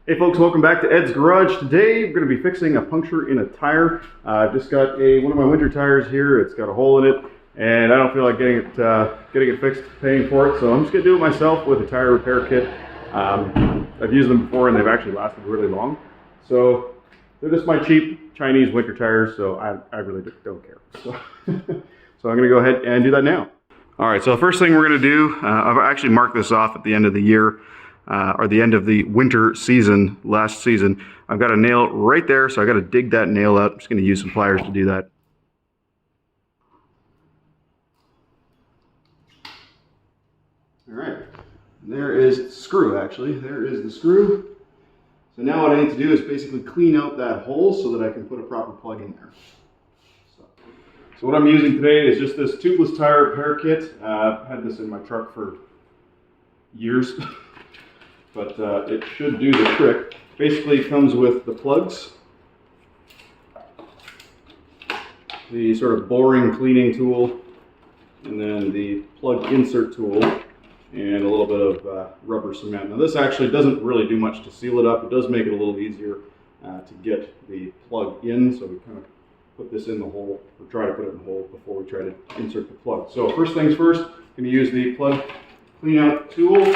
Hey folks, welcome back to Ed's Garage. Today we're going to be fixing a puncture in a tire. I've just got one of my winter tires here. It's got a hole in it and I don't feel like getting it fixed, paying for it. So I'm just going to do it myself with a tire repair kit. I've used them before and they've actually lasted really long. So they're just my cheap Chinese winter tires, so I really don't care. So, so I'm going to go ahead and do that now. Alright, so the first thing we're going to do, I've actually marked this off at the end of the year. Or the end of the winter season, last season. I've got a nail right there, so I got to dig that nail out. I'm just going to use some pliers to do that. All right, there is the screw actually. There is the screw. So now what I need to do is basically clean out that hole so that I can put a proper plug in there. So what I'm using today is just this tubeless tire repair kit. I've had this in my truck for years. But it should do the trick. Basically it comes with the plugs, the sort of boring cleaning tool, and then the plug insert tool, and a little bit of rubber cement. Now this actually doesn't really do much to seal it up. It does make it a little easier to get the plug in, so we kind of put this in the hole, or try to put it in the hole before we try to insert the plug. So first things first, I'm going to use the plug clean out tool.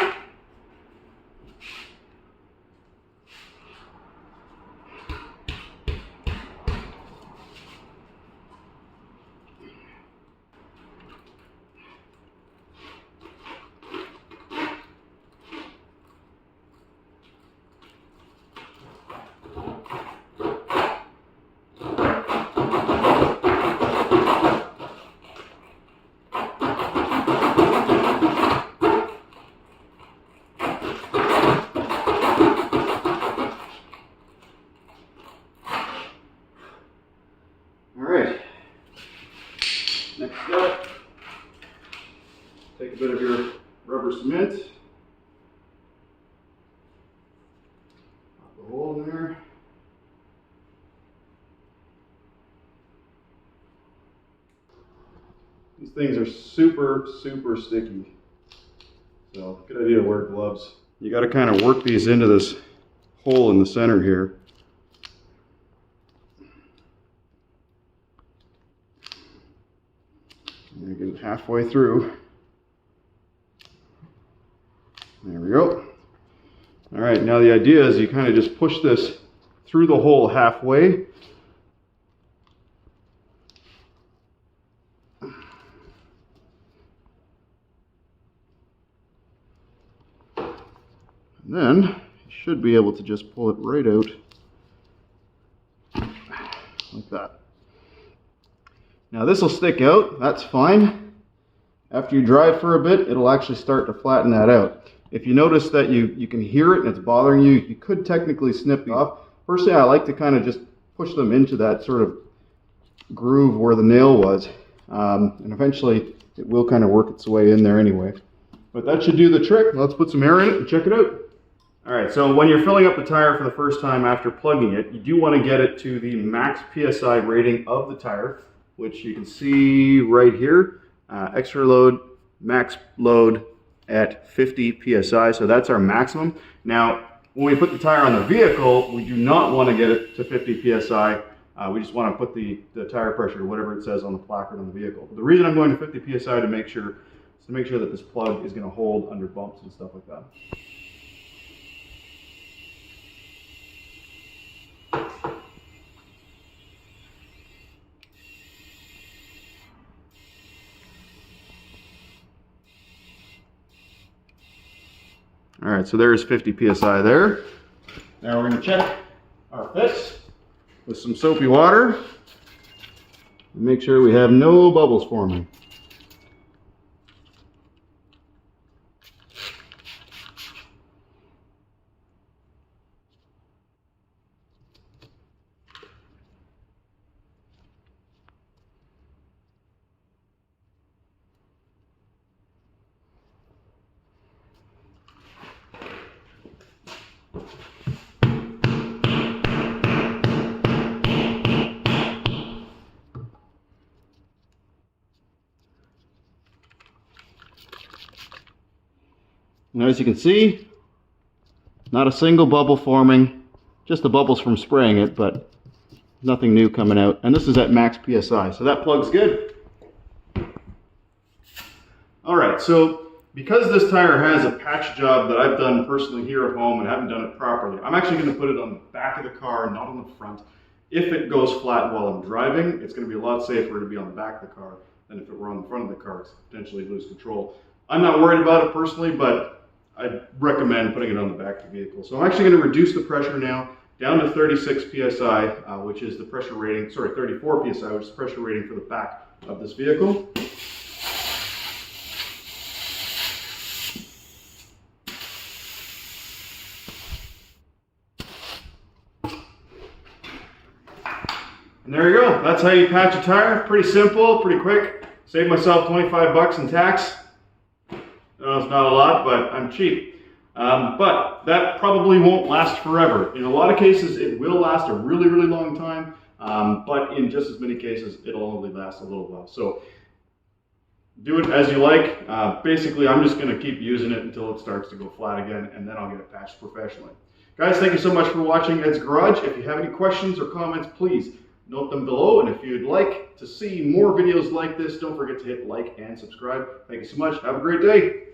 Next step, take a bit of your rubber cement, pop the hole in there. These things are super sticky, so good idea to wear gloves. You got to kind of work these into this hole in the center here. You get halfway through. There we go. All right, now the idea is you kind of just push this through the hole halfway. And then you should be able to just pull it right out like that. Now this will stick out, that's fine. After you drive for a bit, it'll actually start to flatten that out. If you notice that you can hear it and it's bothering you, you could technically snip it off. Personally, I like to kind of just push them into that sort of groove where the nail was. And eventually it will kind of work its way in there anyway. But that should do the trick. Let's put some air in it and check it out. Alright, so when you're filling up the tire for the first time after plugging it, you do want to get it to the max PSI rating of the tire, which you can see right here. Extra load, max load at 50 PSI, so that's our maximum. Now, when we put the tire on the vehicle, we do not want to get it to 50 PSI. We just want to put the tire pressure, whatever it says on the placard on the vehicle. But the reason I'm going to 50 PSI is to make sure that this plug is going to hold under bumps and stuff like that. All right, so there's 50 PSI there. Now we're going to check our fits with some soapy water and make sure we have no bubbles forming. Now as you can see, Not a single bubble forming, just the bubbles from spraying it, but nothing new coming out. And this is at max PSI, so that plug's good. All right, so because this tire has a patch job that I've done personally here at home and haven't done it properly, I'm actually going to put it on the back of the car, not on the front. If it goes flat while I'm driving, it's going to be a lot safer to be on the back of the car than if it were on the front of the car, because potentially lose control. I'm not worried about it personally, but I recommend putting it on the back of the vehicle. So I'm actually going to reduce the pressure now down to 36 PSI, which is the pressure rating, sorry, 34 PSI, which is the pressure rating for the back of this vehicle. And there you go. That's how you patch a tire. Pretty simple, pretty quick. Saved myself 25 bucks in tax. No, it's not a lot, but I'm cheap. But that probably won't last forever. In a lot of cases, it will last a really, really long time. But in just as many cases, it'll only last a little while. So do it as you like. Basically, I'm just going to keep using it until it starts to go flat again, and then I'll get it patched professionally. Guys, thank you so much for watching Ed's Garage. If you have any questions or comments, please note them below, and if you'd like to see more videos like this, don't forget to hit like and subscribe. Thank you so much. Have a great day.